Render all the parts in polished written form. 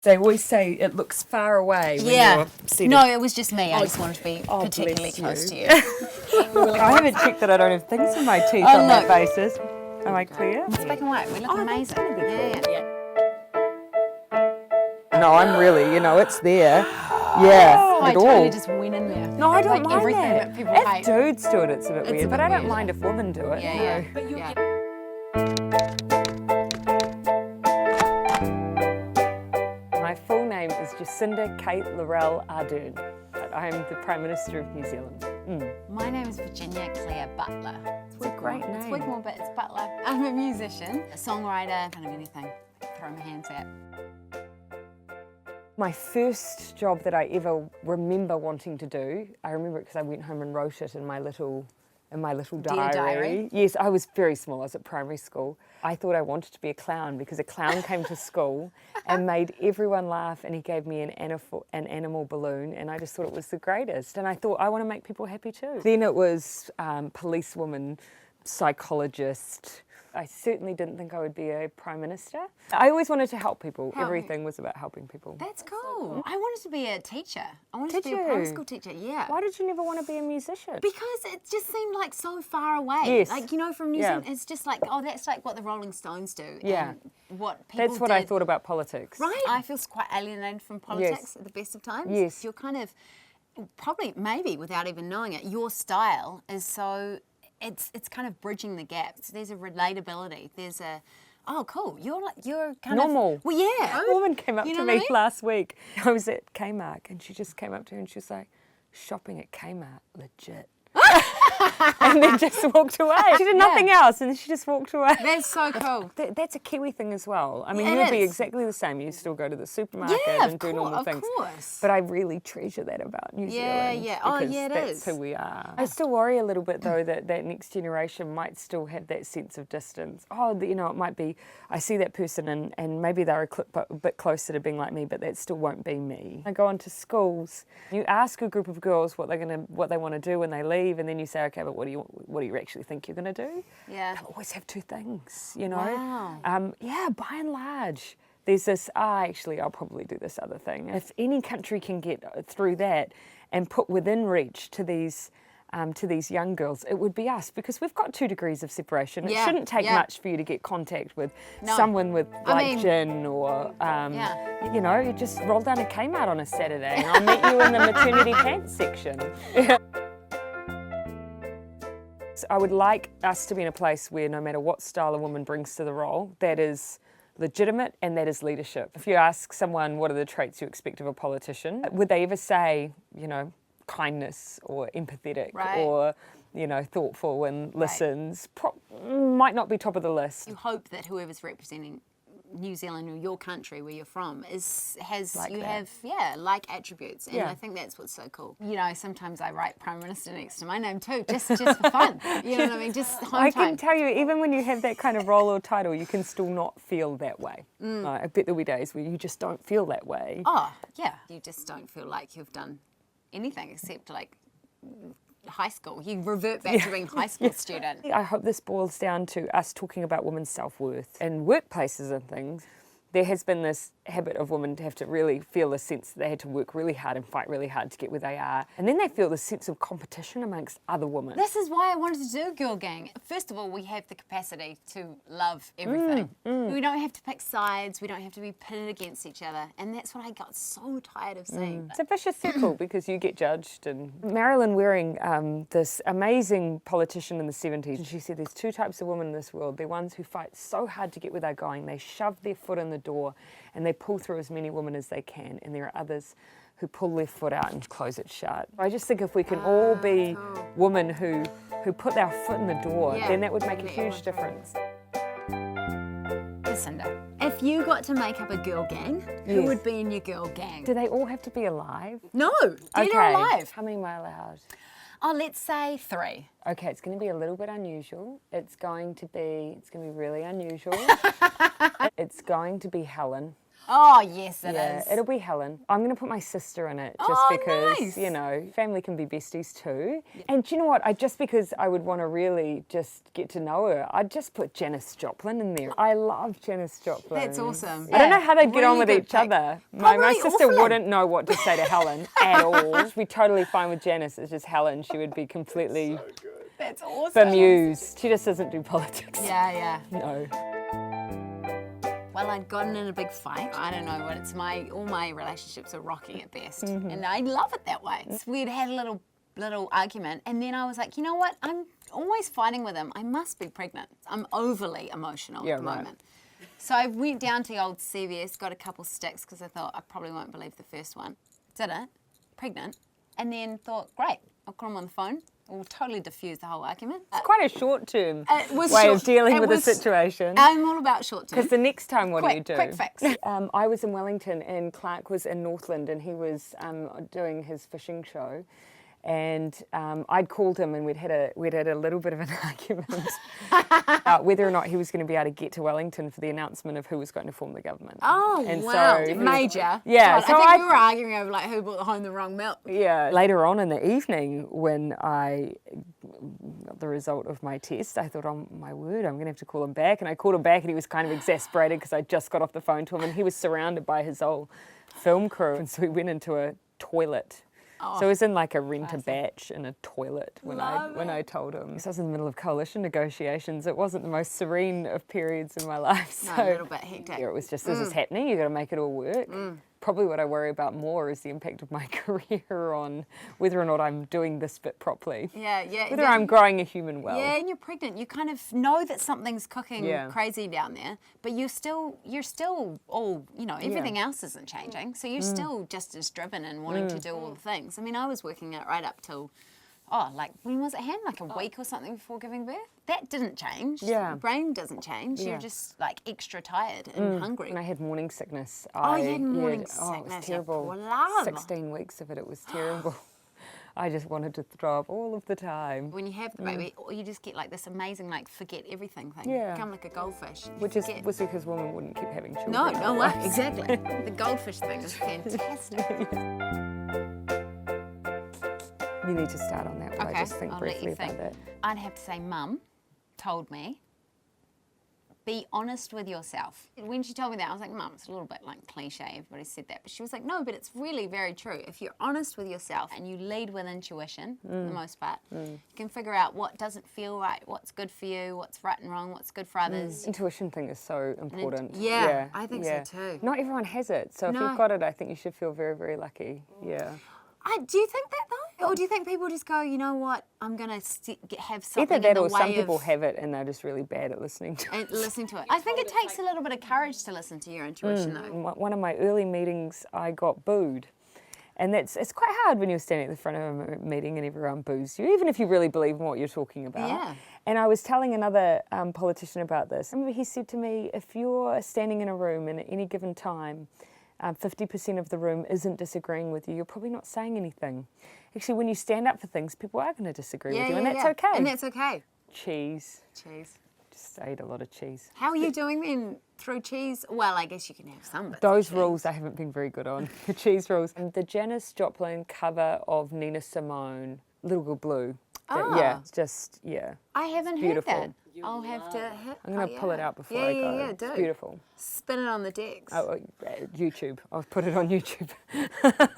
They always say it looks far away when you're seated. No, it was just me. I just wanted to be particularly close to you. I haven't checked that I don't have things in my teeth on that basis. Am I clear? It's black and white. We look amazing. No, I'm really, it's there. Yeah, I at totally all. just went in there. No, I don't like mind everything that. people If hate. dudes do it, it's a bit It's a weird, bit but I don't weird. mind if women do it. Yeah. My full name is Jacinda Ardern. I am the Prime Minister of New Zealand. My name is Virginia Claire Butler. It's a great name. It's Wigmore, but it's Butler. I'm a musician, a songwriter, kind of anything. Throw my hands at. My first job that I ever remember wanting to do, I remember it because I went home and wrote it in my little diary. Yes, I was very small. I was at primary school. I thought I wanted to be a clown because a clown came to school and made everyone laugh, and he gave me an animal balloon, and I just thought it was the greatest. And I thought, I want to make people happy too. Then it was policewoman, psychologist. I certainly didn't think I would be a Prime Minister. I always wanted to help people. Everything was about helping people. That's cool. I wanted to be a teacher. I wanted to be a primary school teacher, yeah. Why did you never want to be a musician? Because it just seemed like so far away. Yes. Like, from New Zealand, it's just like, that's like what the Rolling Stones do. Yeah. And what people That's what I thought about politics. Right. I feel quite alienated from politics at the best of times. Yes. You're kind of, maybe without even knowing it, your style is so... It's kind of bridging the gaps. There's a relatability. There's a, cool. You're kind normal. of well, yeah. A woman came up to me last week. I was at Kmart, and she just came up to me and she was like, "Shopping at Kmart, legit." And then just walked away. She did nothing else, and she just walked away. That's so cool. That's a Kiwi thing as well. I mean, you'd be exactly the same. You still go to the supermarket and do normal things. Of course. But I really treasure that about New Zealand. Yeah. Because that's who we are. I still worry a little bit, though, that next generation might still have that sense of distance. It might be, I see that person and maybe they're a bit closer to being like me, but that still won't be me. I go into schools, you ask a group of girls what they want to do when they leave, and then you say, okay, but what do you actually think you're going to do? Yeah. They'll always have two things, Wow. by and large. There's this, actually, I'll probably do this other thing. If any country can get through that and put within reach to these young girls, it would be us, because we've got 2 degrees of separation. It shouldn't take much for you to get contact with someone with gin or, you just roll down to Kmart on a Saturday and I'll meet you in the maternity pants section. I would like us to be in a place where no matter what style a woman brings to the role, that is legitimate and that is leadership. If you ask someone what are the traits you expect of a politician, would they ever say, kindness or empathetic or, thoughtful and listens? Might not be top of the list. You hope that whoever's representing New Zealand or your country where you're from have attributes, and I think that's what's so cool. Sometimes I write Prime Minister next to my name too, just for fun. You know what I mean? Just home I time. can tell you, even when you have that kind of role or title, you can still not feel that way. I bet there'll be days where you just don't feel that way. Oh yeah, you just don't feel like you've done anything except like high school. You revert back to being a high school student. I hope this boils down to us talking about women's self-worth. In workplaces and things, there has been this habit of women to have to really feel the sense that they had to work really hard and fight really hard to get where they are. And then they feel this sense of competition amongst other women. This is why I wanted to do Girl Gang. First of all, we have the capacity to love everything. We don't have to pick sides. We don't have to be pitted against each other. And that's what I got so tired of seeing. It's a vicious circle because you get judged. And Marilyn Waring, this amazing politician in the 70s, and she said there's 2 types of women in this world. They're ones who fight so hard to get where they're going. They shove their foot in the door and they pull through as many women as they can, and there are others who pull their foot out and close it shut. I just think if we can all be women who put our foot in the door, then that would make a huge difference. Jacinda, if you got to make up a girl gang, who would be in your girl gang? Do they all have to be alive? No, dead or alive. How many am I allowed? Oh, let's say 3. Okay, it's going to be a little bit unusual. It's going to be really unusual. It's going to be Helen. Oh, yes, it is. It'll be Helen. I'm going to put my sister in it just because, you know, family can be besties too. And do you know what? Just because I would want to really just get to know her, I'd just put Janis Joplin in there. I love Janis Joplin. That's awesome. I don't know how they'd get on Really with good each pick. other. My Probably sister awful. wouldn't know what to say to Helen at all. She'd be totally fine with Janis. It's just Helen. She would be completely That's awesome. bemused. She just doesn't do politics. Yeah. No. Well, I'd gotten in a big fight. I don't know what all my relationships are rocky at best. And I love it that way. So we'd had a little argument, and then I was like, you know what? I'm always fighting with him. I must be pregnant. I'm overly emotional at the moment. So I went down to the old CVS, got a couple sticks because I thought I probably won't believe the first one. Did it, pregnant, and then thought, great, I'll call him on the phone. We'll totally diffuse the whole argument. It's quite a short-term way short. of dealing It with a was- situation. I'm all about short term. Because the next time, what do you do? Quick fix. I was in Wellington and Clark was in Northland and he was doing his fishing show. And I'd called him and we'd had a little bit of an argument about whether or not he was going to be able to get to Wellington for the announcement of who was going to form the government. Oh, And wow. so he was- Major. Yeah, God, so I think I- we were arguing over like who brought home the wrong milk. Yeah. Later on in the evening, when I got the result of my test, I thought, oh my word, I'm going to have to call him back. And I called him back and he was kind of exasperated because I just got off the phone to him and he was surrounded by his whole film crew. And so we went into a toilet. So I was in like a rent-a-batch in a toilet when I told him. So I was in the middle of coalition negotiations. It wasn't the most serene of periods in my life. So No, a little bit hectic. yeah, it was just, this is happening, you've got to make it all work. Probably what I worry about more is the impact of my career on whether or not I'm doing this bit properly. Yeah. Whether I'm growing a human well. Yeah, and you're pregnant. You kind of know that something's cooking Yeah. crazy down there, but you're still all, you know, everything else isn't changing. So you're still just as driven and wanting to do all the things. I mean, I was working it right up till, like, when was it, Han? Like a week or something before giving birth? That didn't change. Yeah. Your brain doesn't change. Yeah. You're just like extra tired and hungry. And I had morning sickness. You had morning It sickness, was you terrible. poor love. 16 weeks of it, it was terrible. I just wanted to throw up all of the time. When you have the baby, you just get like this amazing, like, forget everything thing. Yeah. Become like a goldfish. Which was because women wouldn't keep having children. No way. Exactly. The goldfish thing is fantastic. You need to start on that one. Okay, I just think I'll let briefly you about think. that. I'd have to say Mum told me, be honest with yourself. When she told me that, I was like, Mum, it's a little bit like cliche, everybody said that. But she was like, no, but it's really very true. If you're honest with yourself and you lead with intuition, for the most part, you can figure out what doesn't feel right, what's good for you, what's right and wrong, what's good for others. Intuition thing is so important. Yeah, I think so too. Not everyone has it, so if No. you've got it, I think you should feel very, very lucky. Yeah. Do you think that though? Or do you think people just go, you know what, I'm going to have something Either in that the or some way people of have it and they're just really bad at listening to it. and listening to it. I think it takes a little bit of courage to listen to your intuition though. One of my early meetings, I got booed. And it's quite hard when you're standing at the front of a meeting and everyone boos you, even if you really believe in what you're talking about. Yeah. And I was telling another politician about this. I remember he said to me, if you're standing in a room and at any given time, 50% of the room isn't disagreeing with you, you're probably not saying anything. Actually, when you stand up for things, people are going to disagree with you, and that's okay. And that's okay. Cheese. Cheese. Just ate a lot of cheese. How are you doing then through cheese? Well, I guess you can have some bits. Those of cheese. rules I haven't been very good on. The cheese rules. And the Janis Joplin cover of Nina Simone, Little Girl Blue. Yeah, it's just, I haven't beautiful. heard that. I'll have to hit. I'm going to pull it out before I go. Yeah, It's do. beautiful. Spin it on the decks. Oh, YouTube. I'll put it on YouTube.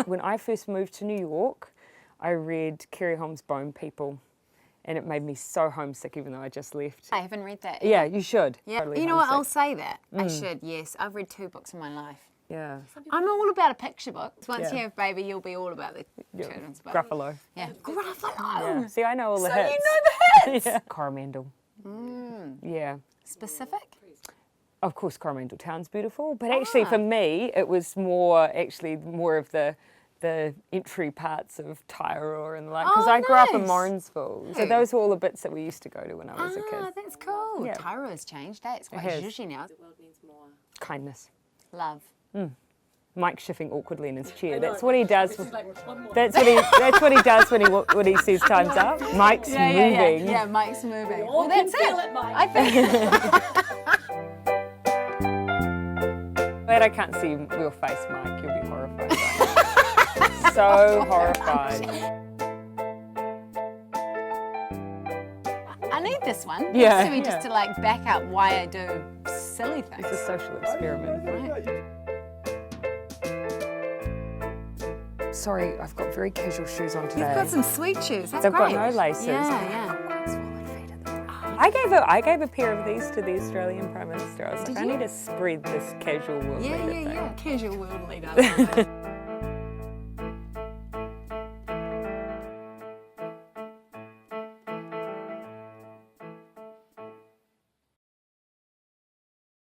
When I first moved to New York, I read Kerry Holmes' Bone People, and it made me so homesick even though I just left. I haven't read that. Yeah, you should. Yeah. Totally You know what? I'll homesick. say that. I should, yes. I've read 2 books in my life. Yeah. I'm all about a picture book. Once Yeah. you have baby, you'll be all about the children's book. Gruffalo. Yeah. Gruffalo. Yeah. See, I know all the So hits. you know the hits. Yeah. Coromandel. Yeah. Specific? Of course, Coromandel Town's beautiful, but actually for me, it was more of the entry parts of Tyror and the like, because Oh, I grew up in nice. Morrinsville. So those were all the bits that we used to go to when I was a kid. That's cool. Yeah. Tyro has changed. It's quite has. zhuzhy now. Kindness. Love. Mike shifting awkwardly in his chair. That's what he does. That's what he does when he says time's up. Mike's moving. Yeah, Mike's moving. Well, that's it. I think. Glad I can't see your face, Mike. You'll be horrified. Right? So horrified. I need this one. Yeah, To me, just to like back up why I do silly things. It's a social experiment. Right. Sorry, I've got very casual shoes on today. You've got some sweet shoes. That's They've great. got no laces. Yeah. I gave a pair of these to the Australian Prime Minister. I was like, I need to spread this casual world leader thing. Casual world leader.